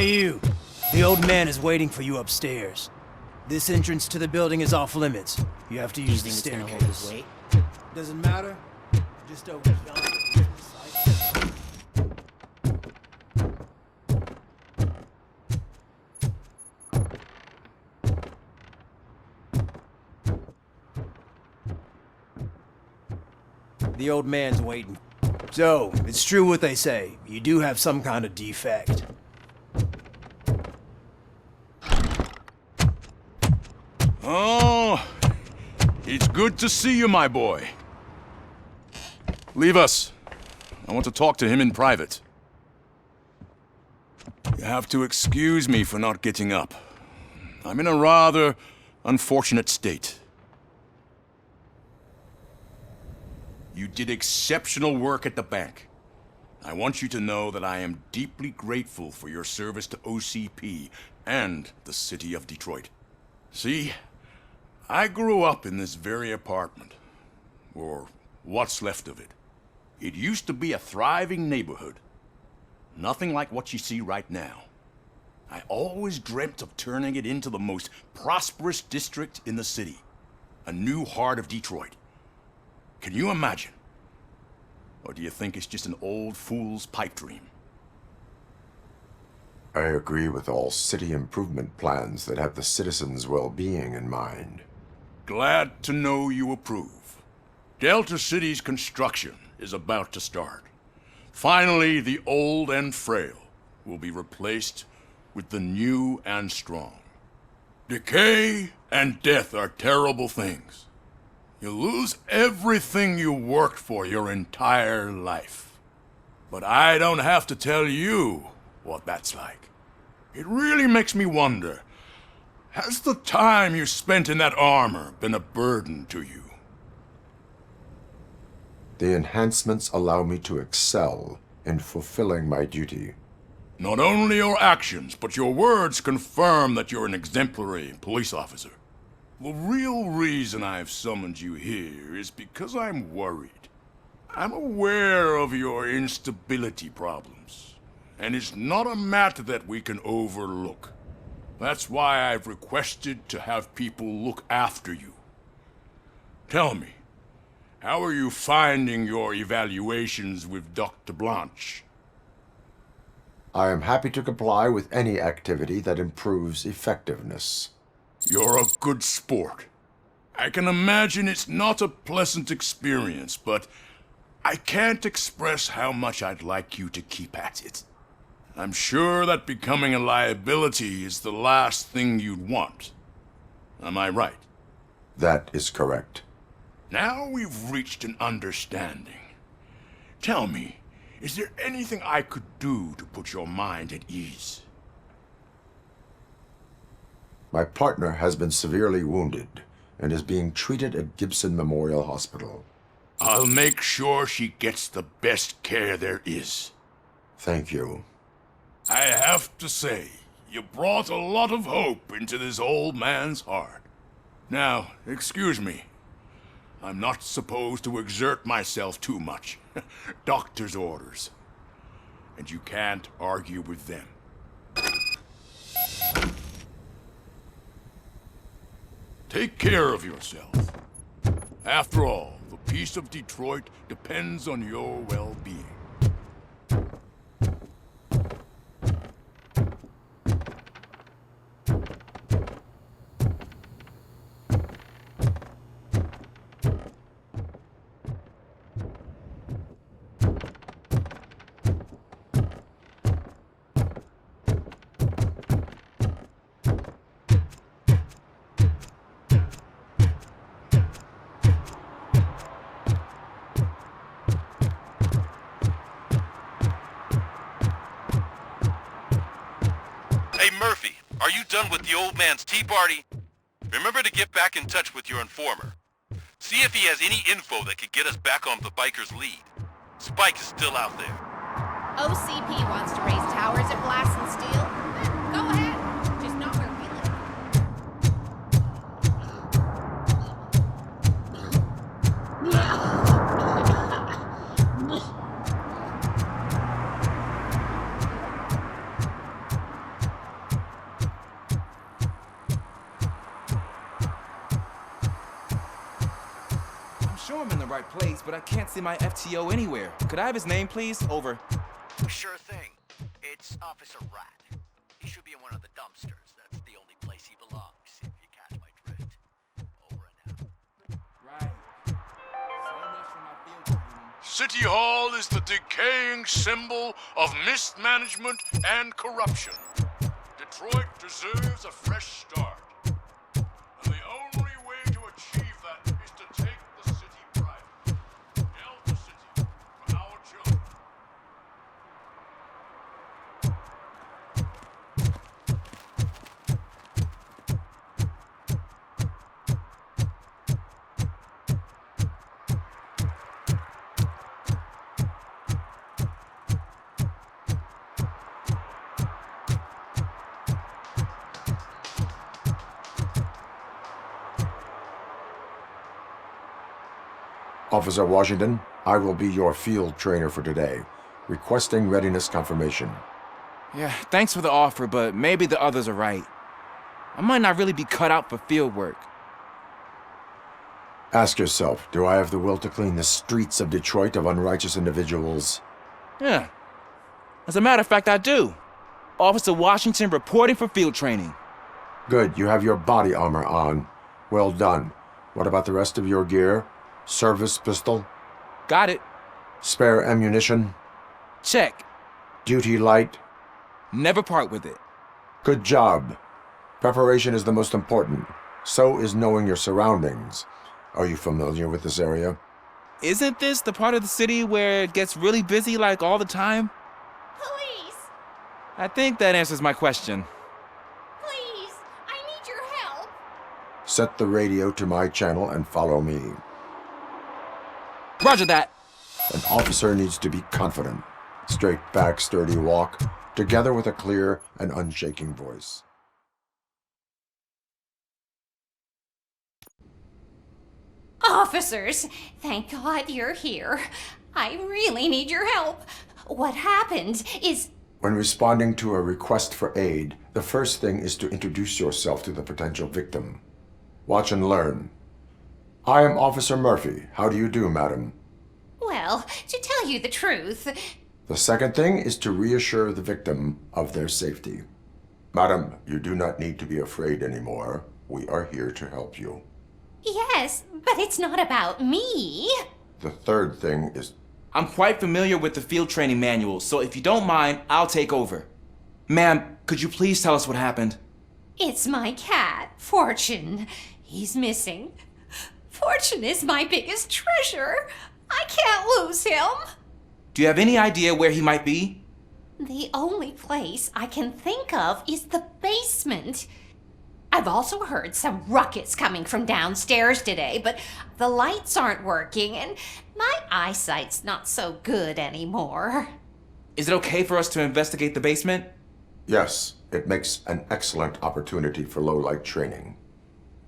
Hey, you. The old man is waiting for you upstairs. This entrance to the building is off limits. You have to use the staircase. Doesn't matter. Just over yonder. The old man's waiting. So, it's true what they say. You do have some kind of defect. Oh, it's good to see you, my boy. Leave us. I want to talk to him in private. You have to excuse me for not getting up. I'm in a rather unfortunate state. You did exceptional work at the bank. I want you to know that I am deeply grateful for your service to OCP and the city of Detroit. See, I grew up in this very apartment, or what's left of it. It used to be a thriving neighborhood. Nothing like what you see right now. I always dreamt of turning it into the most prosperous district in the city. A new heart of Detroit. Can you imagine? Or do you think it's just an old fool's pipe dream? I agree with all city improvement plans that have the citizens' well-being in mind. Glad to know you approve. Delta City's construction is about to start. Finally, the old and frail will be replaced with the new and strong. Decay and death are terrible things. You lose everything you worked for your entire life. But I don't have to tell you what that's like. It really makes me wonder, has the time you spent in that armor been a burden to you? The enhancements allow me to excel in fulfilling my duty. Not only your actions, but your words confirm that you're an exemplary police officer. The real reason I've summoned you here is because I'm worried. I'm aware of your instability problems, and it's not a matter that we can overlook. That's why I've requested to have people look after you. Tell me, how are you finding your evaluations with Dr. Blanche? I am happy to comply with any activity that improves effectiveness. You're a good sport. I can imagine it's not a pleasant experience, but I can't express how much I'd like you to keep at it. I'm sure that becoming a liability is the last thing you'd want. Am I right? That is correct. Now we've reached an understanding. Tell me, is there anything I could do to put your mind at ease? My partner has been severely wounded and is being treated at Gibson Memorial Hospital. I'll make sure she gets the best care there is. Thank you. I have to say, you brought a lot of hope into this old man's heart. Now, excuse me. I'm not supposed to exert myself too much. Doctor's orders. And you can't argue with them. Take care of yourself. After all, the peace of Detroit depends on your well-being. Hey Murphy, are you done with the old man's tea party? Remember to get back in touch with your informer. See if he has any info that could get us back on the biker's lead. Spike is still out there. OCP wants to raise towers at Blast and Steel. Go ahead, just not where we live. sure I'm in the right place, but I can't see my FTO anywhere. Could I have his name, please? Over. Sure thing. It's Officer Rat. He should be in one of the dumpsters. That's the only place he belongs, if you catch my drift. Over and out. Right. So much for my field training. City Hall is the decaying symbol of mismanagement and corruption. Detroit deserves a fresh start. And the only way to achieve that is to take the city private. Delta City for our children. Officer Washington, I will be your field trainer for today. Requesting readiness confirmation. Yeah, thanks for the offer, but maybe the others are right. I might not really be cut out for field work. Ask yourself, do I have the will to clean the streets of Detroit of unrighteous individuals? Yeah. As a matter of fact, I do. Officer Washington reporting for field training. Good, you have your body armor on. Well done. What about the rest of your gear? Service pistol? Got it. Spare ammunition? Check. Duty light? Never part with it. Good job. Preparation is the most important. So is knowing your surroundings. Are you familiar with this area? Isn't this the part of the city where it gets really busy like all the time? Police! I think that answers my question. Please! I need your help! Set the radio to my channel and follow me. Roger that. An officer needs to be confident. Straight back, sturdy walk, together with a clear and unshaking voice. Officers, thank God you're here. I really need your help. What happened is... When responding to a request for aid, the first thing is to introduce yourself to the potential victim. Watch and learn. I am Officer Murphy. How do you do, madam? Well, to tell you the truth... The second thing is to reassure the victim of their safety. Madam, you do not need to be afraid anymore. We are here to help you. Yes, but it's not about me. The third thing is... I'm quite familiar with the field training manual, so if you don't mind, I'll take over. Ma'am, could you please tell us what happened? It's my cat, Fortune. He's missing. Fortune is my biggest treasure. I can't lose him. Do you have any idea where he might be? The only place I can think of is the basement. I've also heard some ruckus coming from downstairs today, but the lights aren't working and my eyesight's not so good anymore. Is it okay for us to investigate the basement? Yes, it makes an excellent opportunity for low-light training.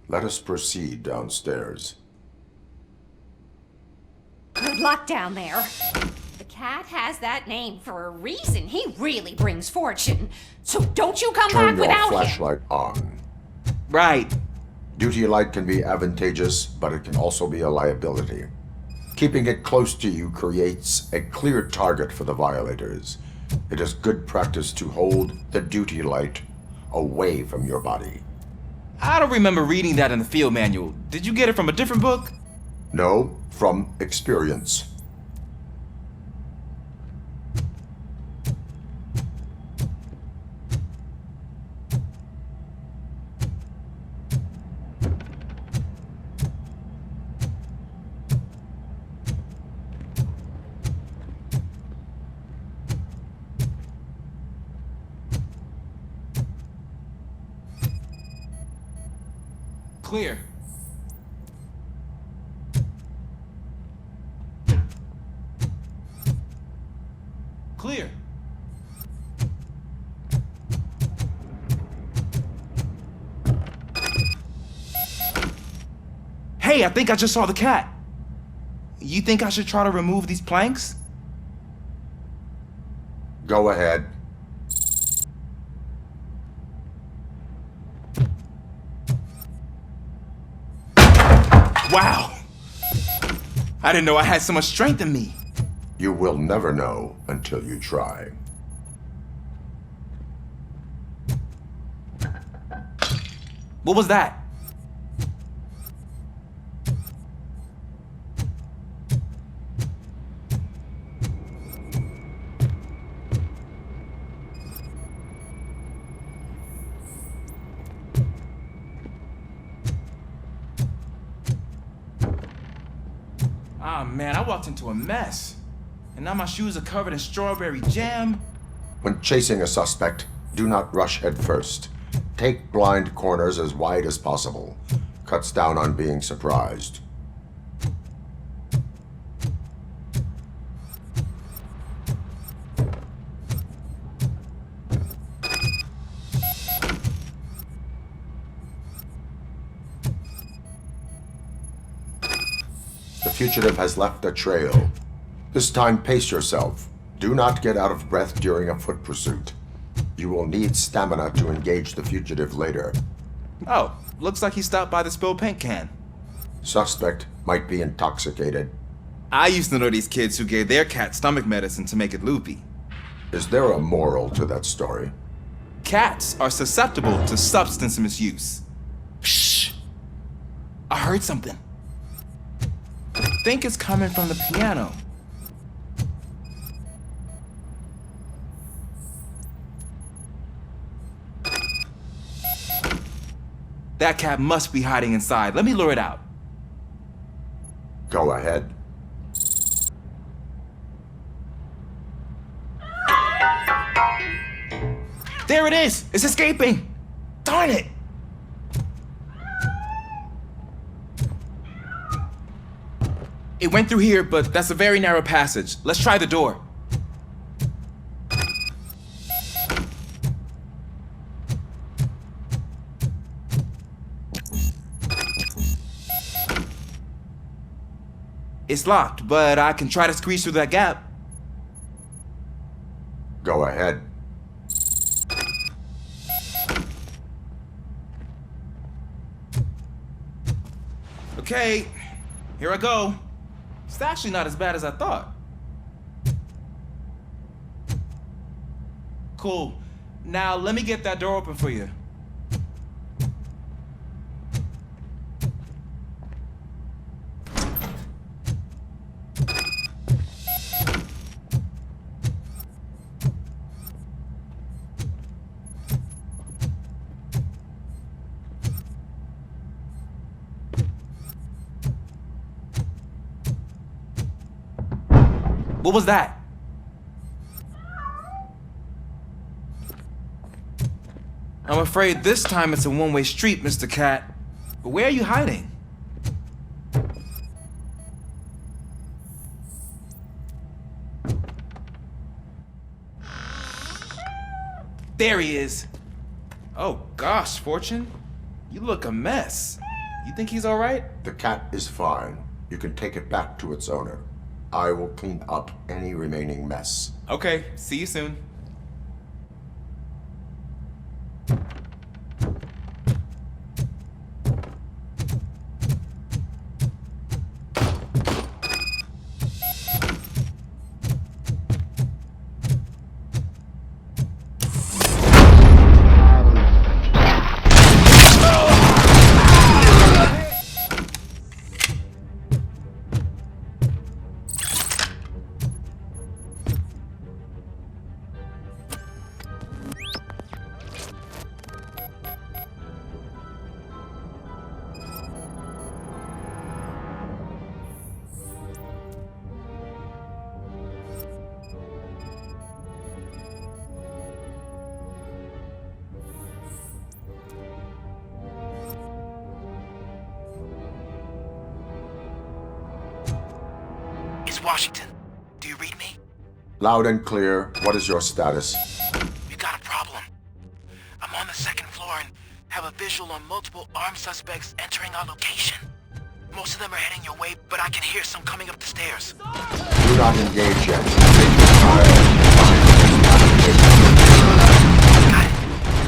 Let us proceed downstairs. Good luck down there. The cat has that name for a reason. He really brings fortune. So don't you come Turn back your without him. flashlight on. Right. Duty light can be advantageous, but it can also be a liability. Keeping it close to you creates a clear target for the violators. It is good practice to hold the duty light away from your body. I don't remember reading that in the field manual. Did you get it from a different book? No, from experience. Clear. Clear. Hey, I think I just saw the cat. You think I should try to remove these planks? Go ahead. Wow. I didn't know I had so much strength in me. You will never know until you try. What was that? Ah, man, I walked into a mess. And now my shoes are covered in strawberry jam. When chasing a suspect, do not rush head first. Take blind corners as wide as possible. Cuts down on being surprised. The fugitive has left a trail. This time, pace yourself. Do not get out of breath during a foot pursuit. You will need stamina to engage the fugitive later. Oh, looks like he stopped by the spilled paint can. Suspect might be intoxicated. I used to know these kids who gave their cat stomach medicine to make it loopy. Is there a moral to that story? Cats are susceptible to substance misuse. Shh! I heard something. I think it's coming from the piano. That cat must be hiding inside. Let me lure it out. Go ahead. There it is! It's escaping! Darn it! It went through here, but that's a very narrow passage. Let's try the door. It's locked, but I can try to squeeze through that gap. Go ahead. Okay, here I go. It's actually not as bad as I thought. Cool. Now let me get that door open for you. What was that? I'm afraid this time it's a one-way street, Mr. Cat. But where are you hiding? There he is. Oh gosh, Fortune. You look a mess. You think he's all right? The cat is fine. You can take it back to its owner. I will clean up any remaining mess. Okay, see you soon. Washington, do you read me? Loud and clear. What is your status? We've got a problem. I'm on the second floor and have a visual on multiple armed suspects entering our location. Most of them are heading your way, but I can hear some coming up the stairs. Do not engage yet. Got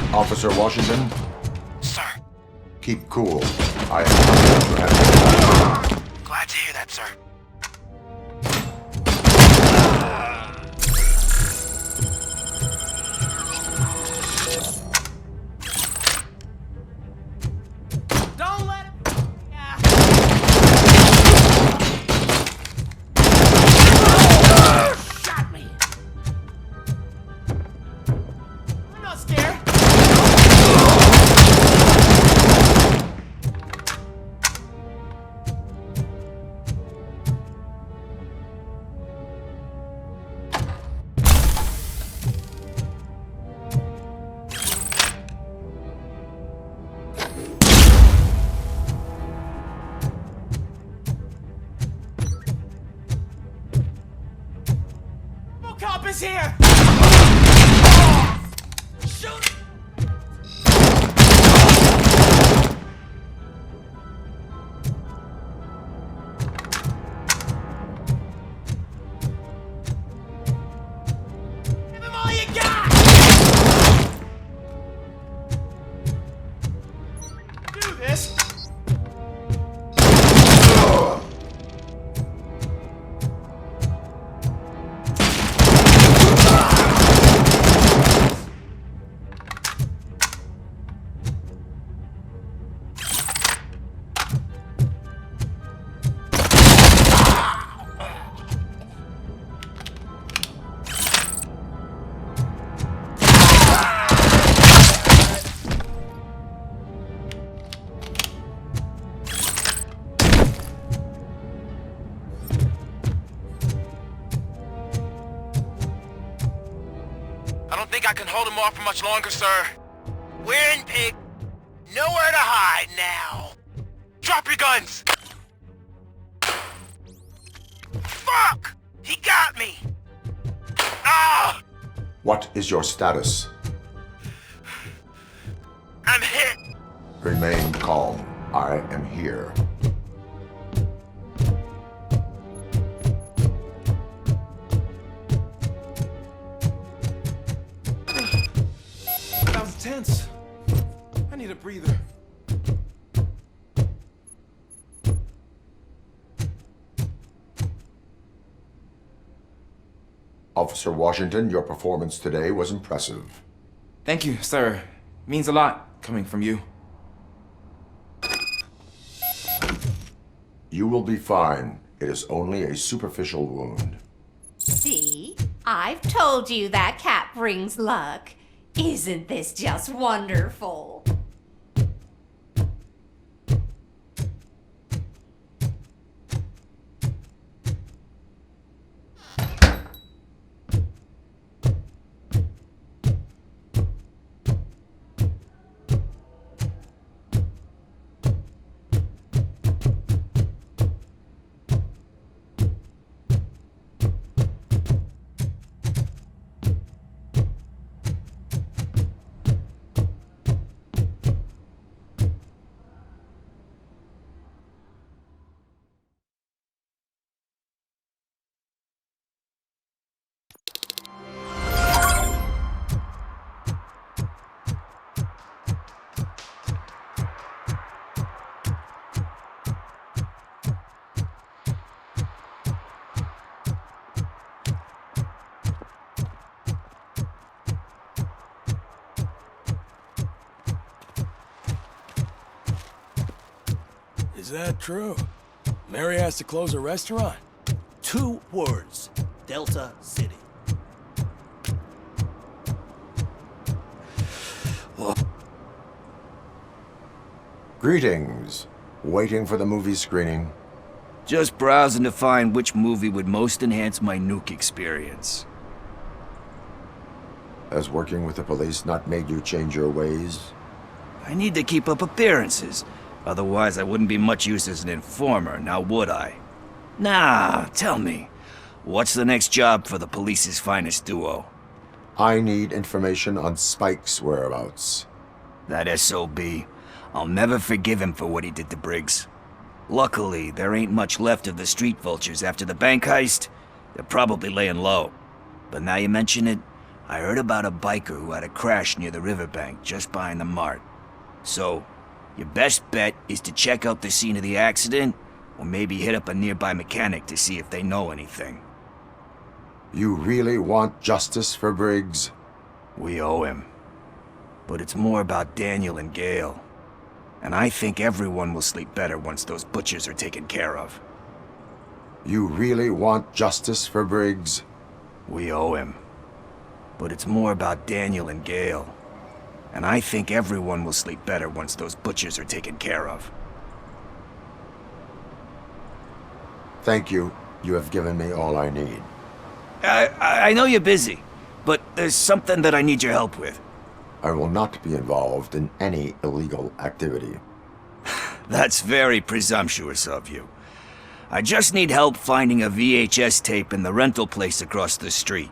it. Officer Washington, Sir. keep cool. I am Glad to hear that, sir. is here! Shoot! Give him all you got! Do this! I don't think I can hold him off for much longer, sir. We're in, pig. Nowhere to hide now. Drop your guns! Fuck! He got me! Ah! What is your status? I'm hit! Remain calm. I am here. That was tense. I need a breather. Officer Washington, your performance today was impressive. Thank you, sir. Means a lot coming from you. You will be fine. It is only a superficial wound. See? I've told you that cat brings luck. Isn't this just wonderful? Is that true? Mary has to close a restaurant? 2 words. Delta City. Greetings. Waiting for the movie screening. Just browsing to find which movie would most enhance my Nuke experience. Has working with the police not made you change your ways? I need to keep up appearances. Otherwise, I wouldn't be much use as an informer, now would I? Nah, tell me. What's the next job for the police's finest duo? I need information on Spike's whereabouts. That SOB. I'll never forgive him for what he did to Briggs. Luckily, there ain't much left of the street vultures after the bank heist. They're probably laying low. But now you mention it, I heard about a biker who had a crash near the riverbank just behind the mart. So, your best bet is to check out the scene of the accident, or maybe hit up a nearby mechanic to see if they know anything. You really want justice for Briggs? We owe him. But it's more about Daniel and Gale. And I think everyone will sleep better once those butchers are taken care of. You really want justice for Briggs? We owe him. But it's more about Daniel and Gale. And I think everyone will sleep better once those butchers are taken care of. Thank you. You have given me all I need. I know you're busy, but there's something that I need your help with. I will not be involved in any illegal activity. That's very presumptuous of you. I just need help finding a VHS tape in the rental place across the street.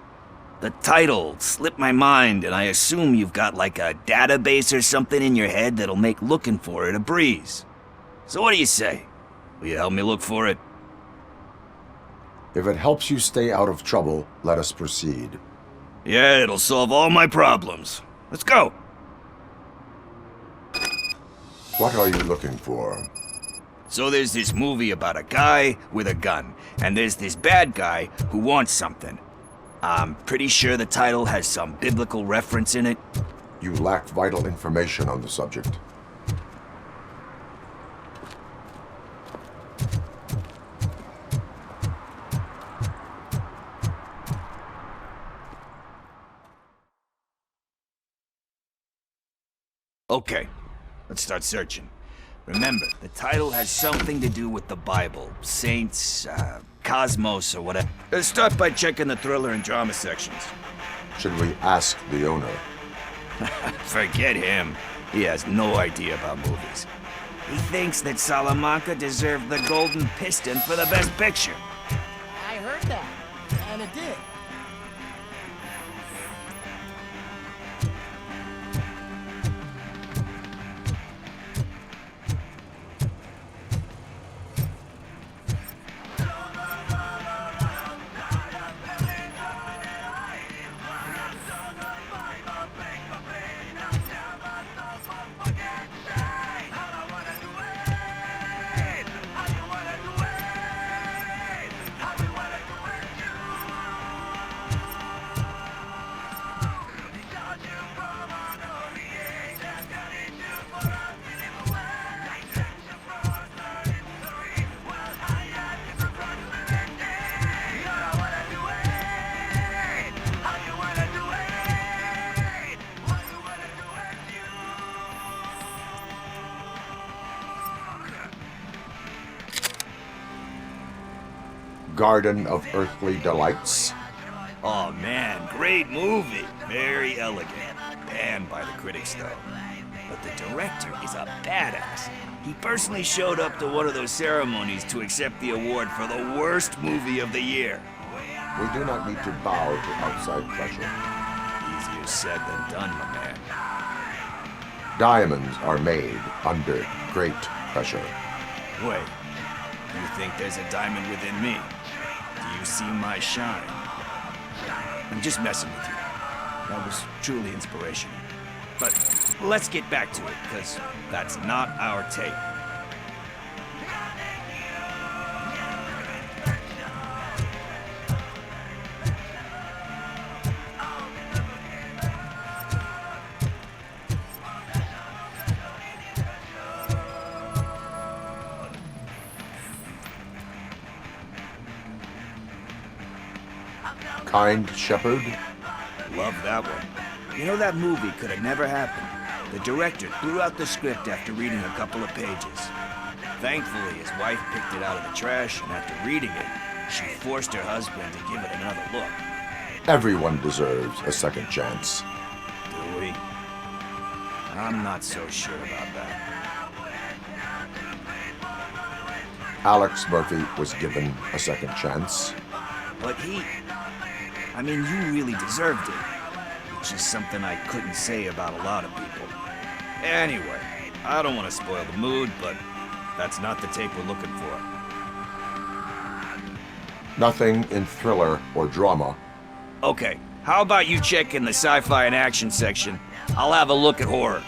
The title slipped my mind, and I assume you've got like a database or something in your head that'll make looking for it a breeze. So what do you say? Will you help me look for it? If it helps you stay out of trouble, let us proceed. Yeah, it'll solve all my problems. Let's go! What are you looking for? So there's this movie about a guy with a gun, and there's this bad guy who wants something. I'm pretty sure the title has some biblical reference in it. You lack vital information on the subject. Okay, let's start searching. Remember, the title has something to do with the Bible, saints, cosmos, or whatever. Let's start by checking the thriller and drama sections. Should we ask the owner? Forget him. He has no idea about movies. He thinks that Salamanca deserved the Golden Piston for the Best Picture. I heard that, and it did. Garden of Earthly Delights. Oh man, great movie. Very elegant. Panned by the critics though. But the director is a badass. He personally showed up to one of those ceremonies to accept the award for the worst movie of the year. We do not need to bow to outside pressure. Easier said than done, my man. Diamonds are made under great pressure. Wait, you think there's a diamond within me? Do you see my shine? I'm just messing with you. That was truly inspirational. But let's get back to it, because that's not our tape. Kind Shepherd. Love that one. You know, that movie could have never happened. The director threw out the script after reading a couple of pages. Thankfully, his wife picked it out of the trash, and after reading it, she forced her husband to give it another look. Everyone deserves a second chance. Do we? I'm not so sure about that. Alex Murphy was given a second chance. But I mean, you really deserved it. Which is something I couldn't say about a lot of people. Anyway, I don't want to spoil the mood, but that's not the tape we're looking for. Nothing in thriller or drama. Okay, how about you check in the sci-fi and action section? I'll have a look at horror.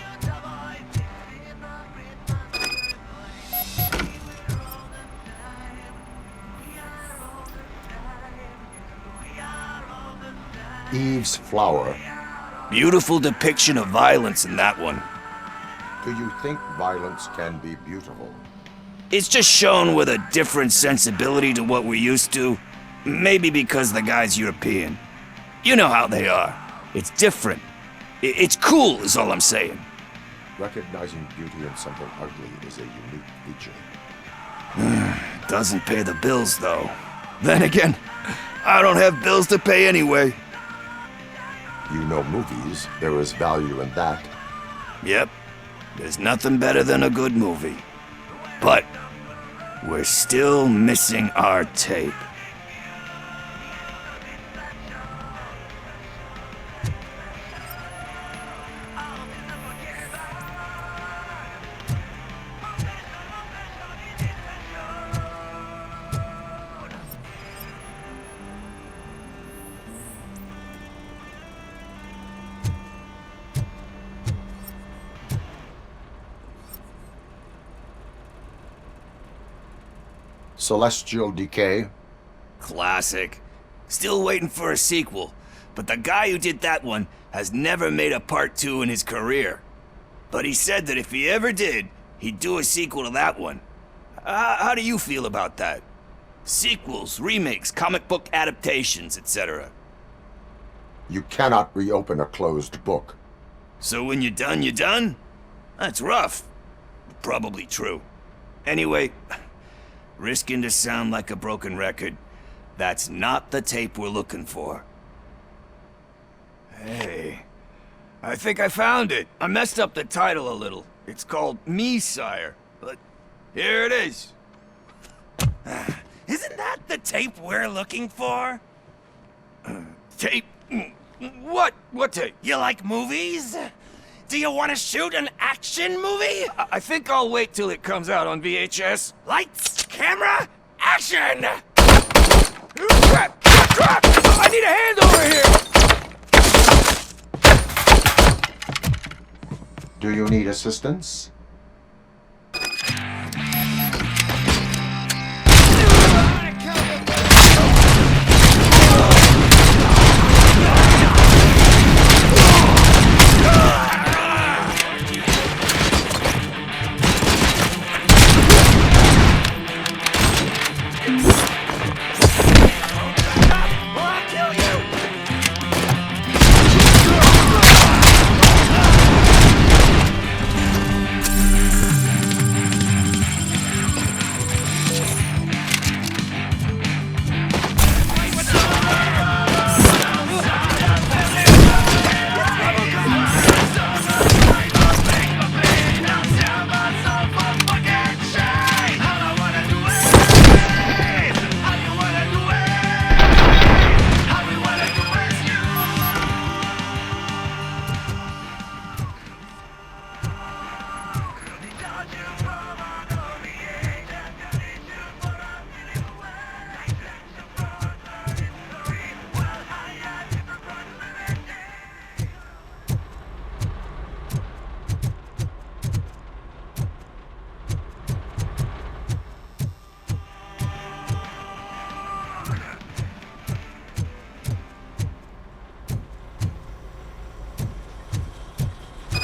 Eve's Flower. Beautiful depiction of violence in that one. Do you think violence can be beautiful? It's just shown with a different sensibility to what we're used to. Maybe because the guy's European. You know how they are. It's different. It's cool, is all I'm saying. Recognizing beauty in something ugly is a unique feature. Doesn't pay the bills, though. Then again, I don't have bills to pay anyway. You know movies. There is value in that. Yep. There's nothing better than a good movie. But we're still missing our tape. Celestial Decay. Classic. Still waiting for a sequel, but the guy who did that one has never made a part 2 in his career. But he said that if he ever did, he'd do a sequel to that one. How do you feel about that? Sequels, remakes, comic book adaptations, etc. You cannot reopen a closed book. So when you're done, you're done? That's rough. Probably true. Anyway, risking to sound like a broken record, that's not the tape we're looking for. Hey, I think I found it. I messed up the title a little. It's called Me, Sire, but here it is. Isn't that the tape we're looking for? Tape? What? What tape? You like movies? Do you want to shoot an action movie? I think I'll wait till it comes out on VHS. Lights, camera, action! Crap! Crap! I need a hand over here! Do you need assistance?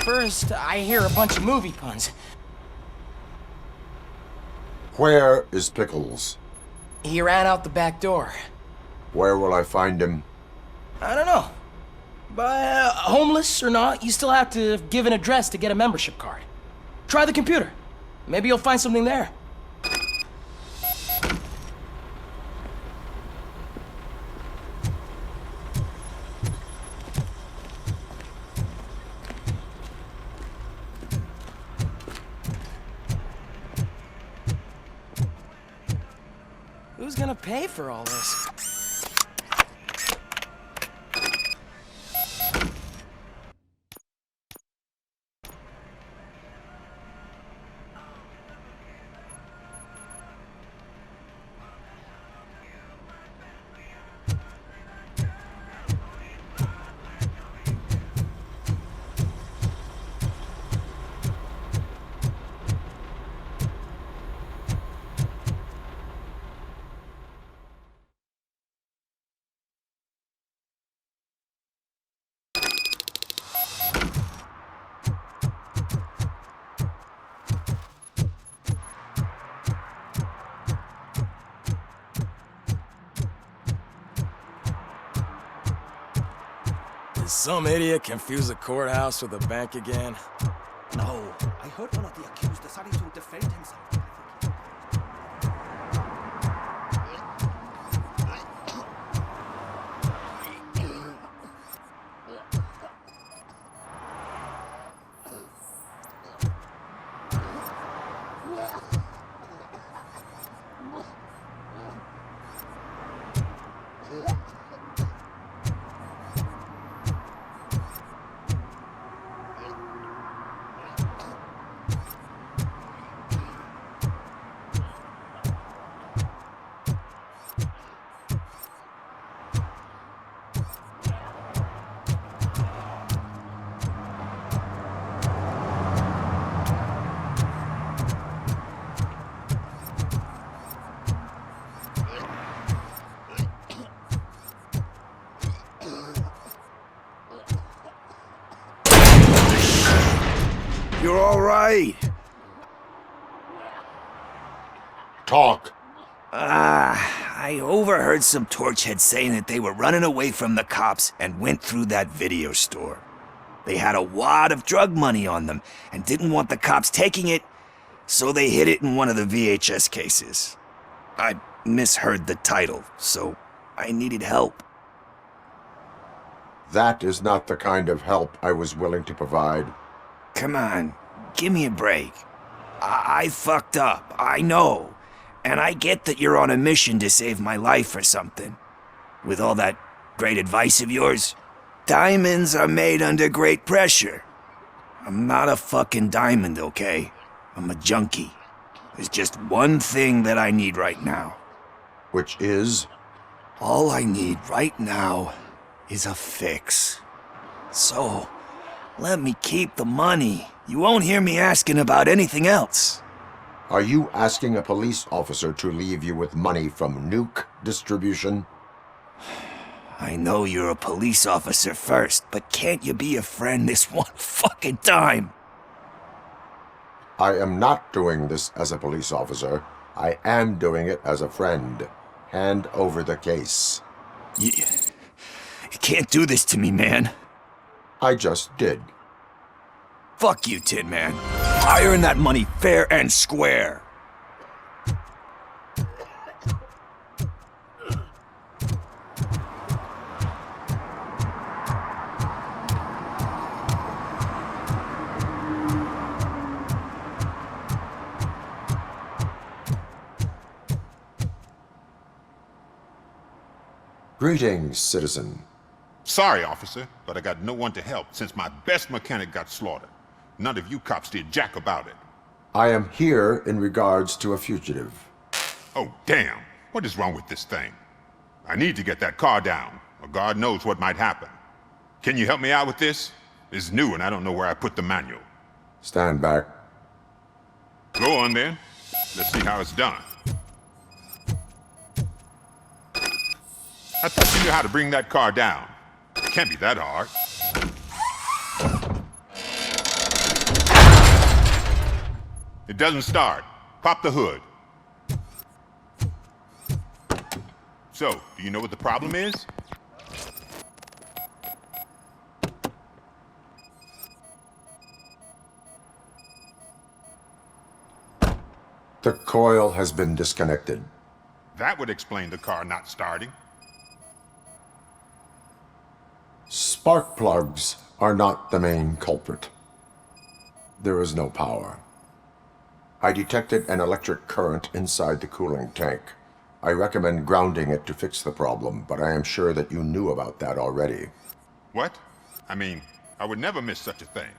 First, I hear a bunch of movie puns. Where is Pickles? He ran out the back door. Where will I find him? I don't know. But homeless or not, you still have to give an address to get a membership card. Try the computer. Maybe you'll find something there. Who's gonna pay for all this? Did some idiot confuse a courthouse with a bank again? No, I heard one of the accused decided to defend himself. You're all right. Talk. I overheard some torchheads saying that they were running away from the cops and went through that video store. They had a wad of drug money on them and didn't want the cops taking it, so they hid it in one of the VHS cases. I misheard the title, so I needed help. That is not the kind of help I was willing to provide. Come on, give me a break. I fucked up, I know. And I get that you're on a mission to save my life or something. With all that great advice of yours, diamonds are made under great pressure. I'm not a fucking diamond, okay? I'm a junkie. There's just one thing that I need right now. Which is? All I need right now is a fix. So, let me keep the money. You won't hear me asking about anything else. Are you asking a police officer to leave you with money from Nuke distribution? I know you're a police officer first, but can't you be a friend this one fucking time? I am not doing this as a police officer. I am doing it as a friend. Hand over the case. You can't do this to me, man. I just did. Fuck you, Tin Man. I earned that money fair and square. Greetings, citizen. Sorry, officer, but I got no one to help since my best mechanic got slaughtered. None of you cops did jack about it. I am here in regards to a fugitive. Oh, damn. What is wrong with this thing? I need to get that car down, or God knows what might happen. Can you help me out with this? It's new and I don't know where I put the manual. Stand back. Go on then. Let's see how it's done. I thought you knew how to bring that car down. It can't be that hard. It doesn't start. Pop the hood. So, do you know what the problem is? The coil has been disconnected. That would explain the car not starting. Spark plugs are not the main culprit. There is no power. I detected an electric current inside the cooling tank. I recommend grounding it to fix the problem, but I am sure that you knew about that already. What? I mean, I would never miss such a thing.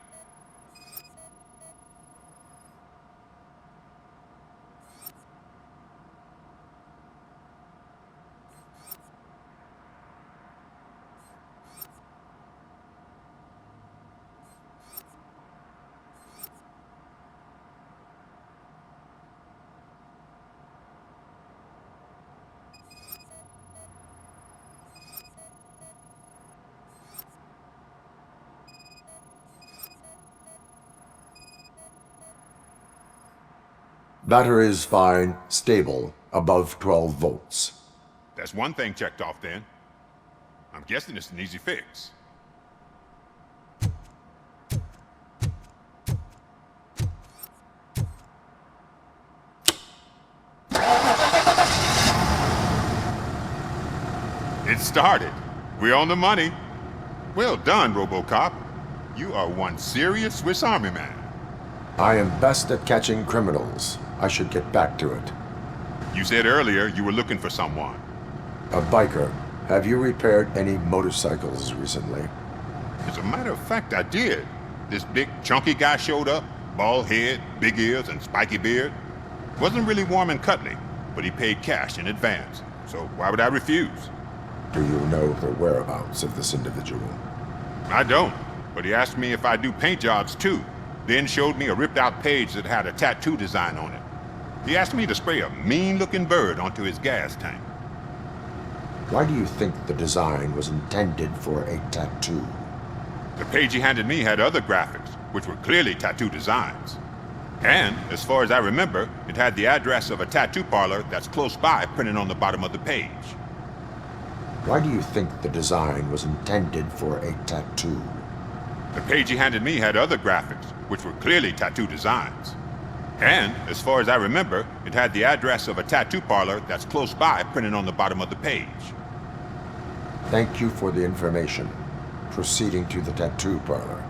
Battery is fine, stable, above 12 volts. That's one thing checked off then. I'm guessing it's an easy fix. It started. We're on the money. Well done, RoboCop. You are one serious Swiss Army man. I am best at catching criminals. I should get back to it. You said earlier you were looking for someone. A biker. Have you repaired any motorcycles recently? As a matter of fact, I did. This big, chunky guy showed up. Bald head, big ears, and spiky beard. Wasn't really warm and cuddly, but he paid cash in advance. So why would I refuse? Do you know the whereabouts of this individual? I don't, but he asked me if I do paint jobs too. Then showed me a ripped-out page that had a tattoo design on it. He asked me to spray a mean-looking bird onto his gas tank. Why do you think the design was intended for a tattoo? The page he handed me had other graphics, which were clearly tattoo designs. And, as far as I remember, it had the address of a tattoo parlor that's close by printed on the bottom of the page. Why do you think the design was intended for a tattoo? The page he handed me had other graphics, which were clearly tattoo designs. And, as far as I remember, it had the address of a tattoo parlor that's close by printed on the bottom of the page. Thank you for the information. Proceeding to the tattoo parlor.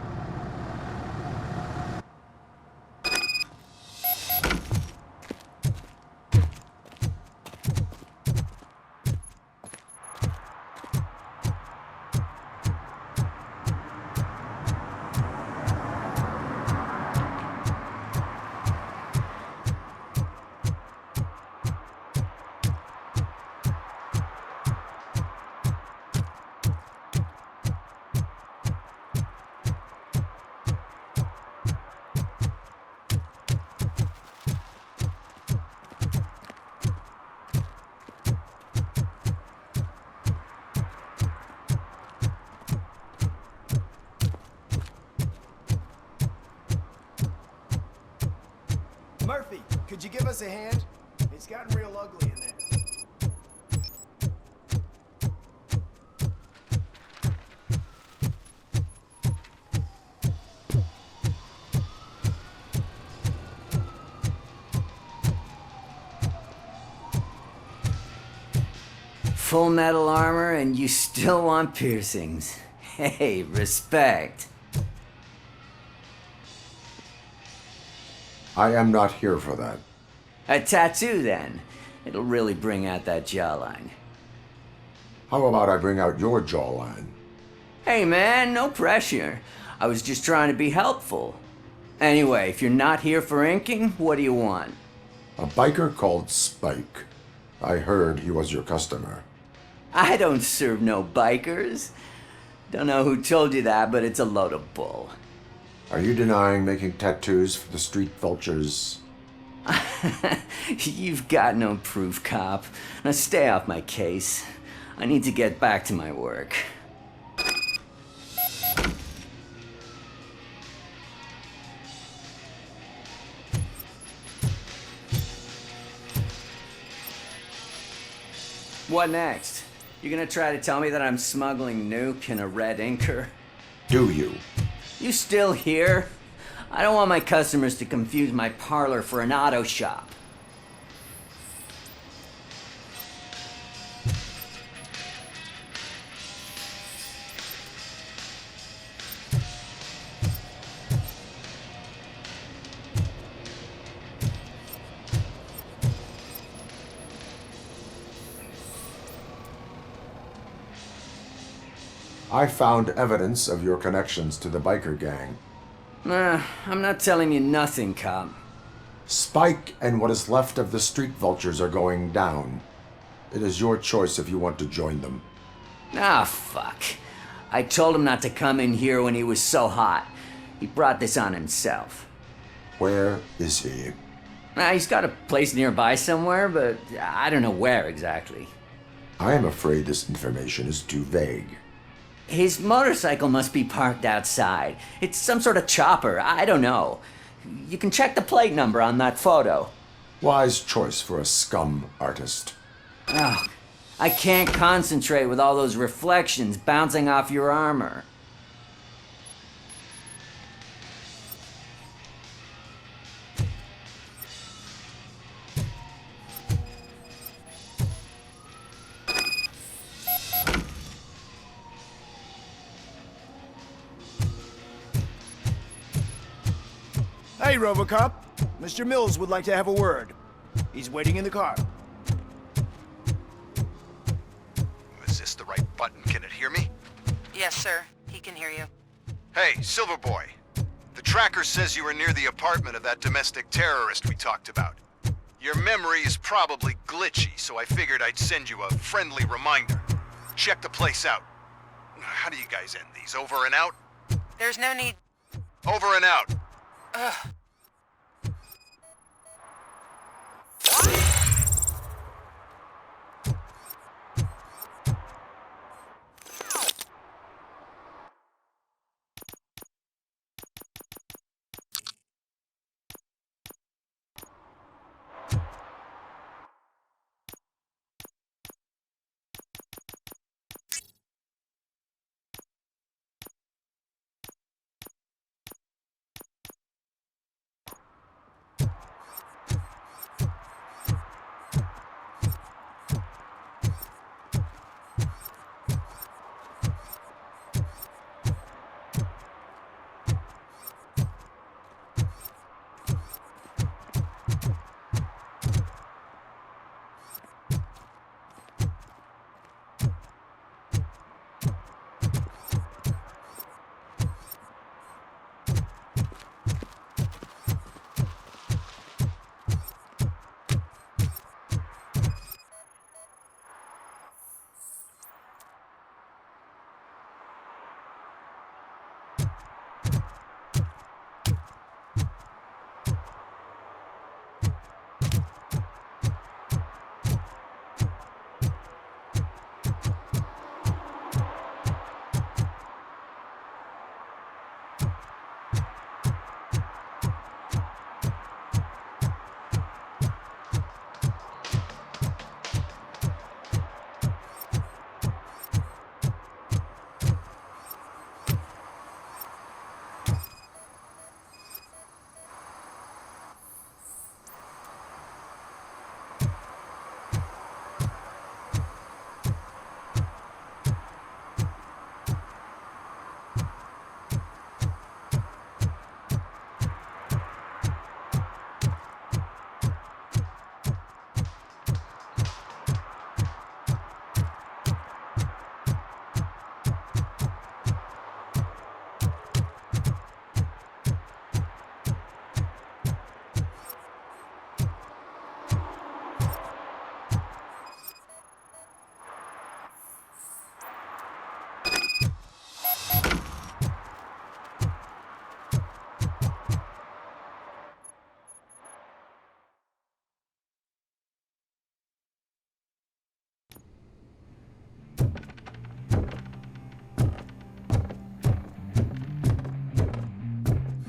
Murphy, could you give us a hand? It's gotten real ugly in there. Full metal armor and you still want piercings. Hey, respect. I am not here for that. A tattoo, then. It'll really bring out that jawline. How about I bring out your jawline? Hey, man, no pressure. I was just trying to be helpful. Anyway, if you're not here for inking, what do you want? A biker called Spike. I heard he was your customer. I don't serve no bikers. Don't know who told you that, but it's a load of bull. Are you denying making tattoos for the street vultures? You've got no proof, cop. Now stay off my case. I need to get back to my work. What next? You gonna try to tell me that I'm smuggling Nuke in a red inker? Do you? You still here? I don't want my customers to confuse my parlor for an auto shop. I found evidence of your connections to the biker gang. I'm not telling you nothing, cop. Spike and what is left of the street vultures are going down. It is your choice if you want to join them. Ah, fuck. I told him not to come in here when he was so hot. He brought this on himself. Where is he? He's got a place nearby somewhere, but I don't know where exactly. I am afraid this information is too vague. His motorcycle must be parked outside. It's some sort of chopper. I don't know. You can check the plate number on that photo. Wise choice for a scum artist. Oh, I can't concentrate with all those reflections bouncing off your armor. Hey, RoboCop. Mr. Mills would like to have a word. He's waiting in the car. Is this the right button? Can it hear me? Yes, sir. He can hear you. Hey, Silverboy. The tracker says you were near the apartment of that domestic terrorist we talked about. Your memory is probably glitchy, so I figured I'd send you a friendly reminder. Check the place out. How do you guys end these? Over and out? There's no need... Over and out. Ugh.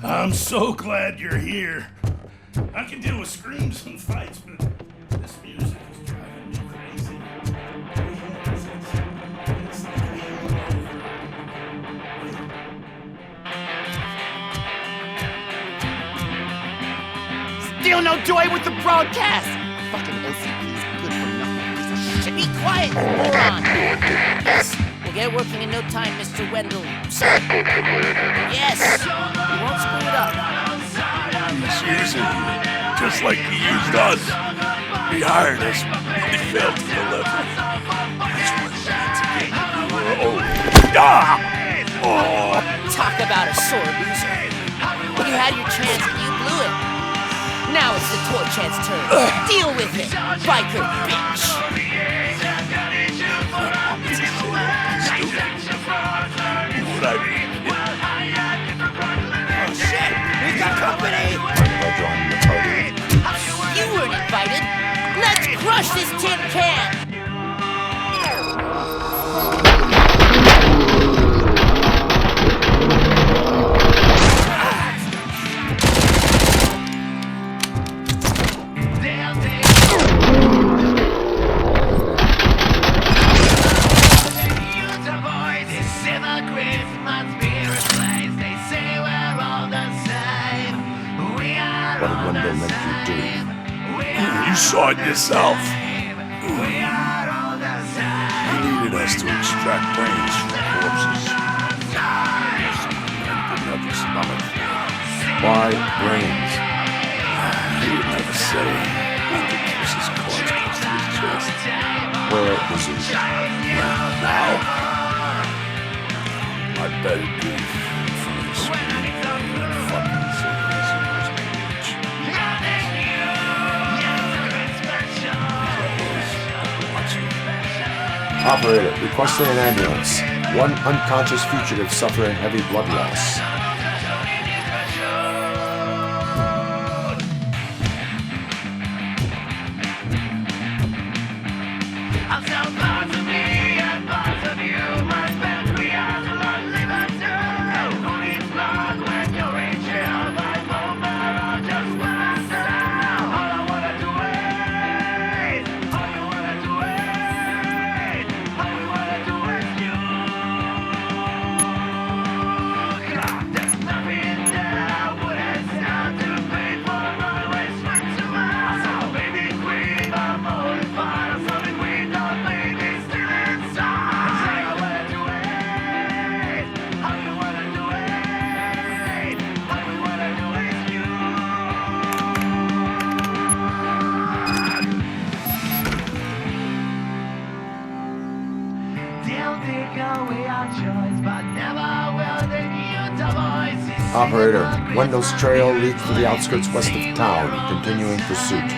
I'm so glad you're here. I can deal with screams and fights, but this music is driving me crazy. Still no joy with the broadcast! Fucking OCP's good for nothing piece of shit. Be quiet, moron! Yes, we'll get working in no time, Mr. Wendell. Yes! We won't screw it up. He's using you, just like he used us. He hired us, but he failed to deliver. That's what it means to get you. Talk about a sore loser. You had your chance and you blew it. Now it's the toy chance turn. Deal with it, biker bitch. Oh shit, we got company! You weren't invited. Let's crush this tin can. What did Wendell make you do? You saw it yourself. He needed us to extract brains from corpses. Didn't have the stomach. Why brains? He would never say. I think it was his corpse close to his chest. Where is he? Now? I bet it'd be in front of the screen. Fucking cigarettes in his cage. Operator, requesting an ambulance. One unconscious fugitive suffering heavy blood loss. Operator, Wendell's trail leads to the outskirts west of town, continuing pursuit.